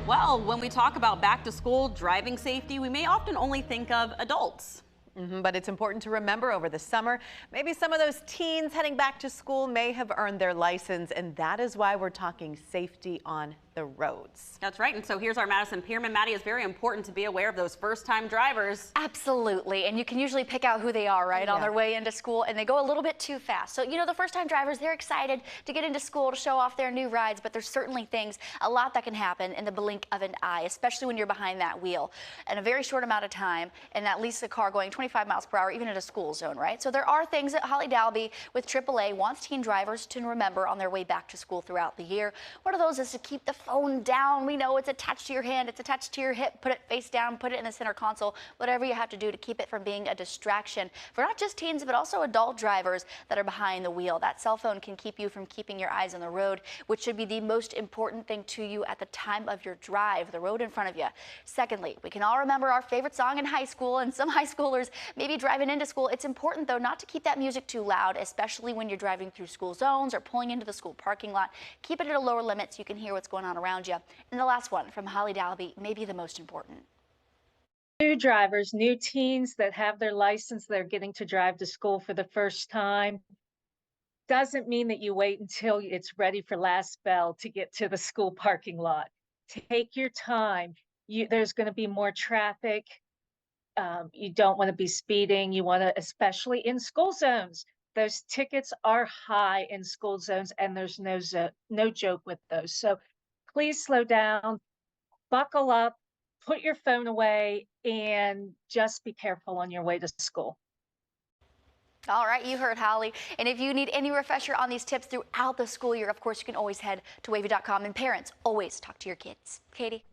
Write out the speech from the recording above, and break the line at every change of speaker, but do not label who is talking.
Well, when we talk about back to school driving safety, we may often only think of adults.
But it's important to remember over the summer, maybe some of those teens heading back to school may have earned their license, and that is why we're talking safety on the roads.
That's right. And so here's our Madison Pierman. Maddie, it's very important to be aware of those first-time drivers.
Absolutely. And you can usually pick out who they are, right, on their way into school, and they go a little bit too fast. So, you know, the first-time drivers, they're excited to get into school to show off their new rides, but there's certainly a lot that can happen in the blink of an eye, especially when you're behind that wheel in a very short amount of time, and at least a car going 25 miles per hour, even in a school zone, right? So there are things that Holly Dalby with AAA wants teen drivers to remember on their way back to school throughout the year. One of those is to keep the phone down. We know it's attached to your hand, it's attached to your hip. Put it face down, put it in the center console, whatever you have to do to keep it from being a distraction for not just teens, but also adult drivers that are behind the wheel. That cell phone can keep you from keeping your eyes on the road, which should be the most important thing to you at the time of your drive, the road in front of you. Secondly, we can all remember our favorite song in high school, and some high schoolers maybe driving into school. It's important, though, not to keep that music too loud, especially when you're driving through school zones or pulling into the school parking lot. Keep it at a lower limit so you can hear what's going on around you. And the last one from Holly Dalby, maybe the most important.
New drivers, new teens that have their license, they're getting to drive to school for the first time. Doesn't mean that you wait until it's ready for last bell to get to the school parking lot. Take your time. There's going to be more traffic. You don't want to be speeding. You want to, especially in school zones. Those tickets are high in school zones, and there's no joke with those. So please slow down, buckle up, put your phone away, and just be careful on your way to school.
All right, you heard Holly. And if you need any refresher on these tips throughout the school year, of course, you can always head to wavy.com. And parents, always talk to your kids. Katie?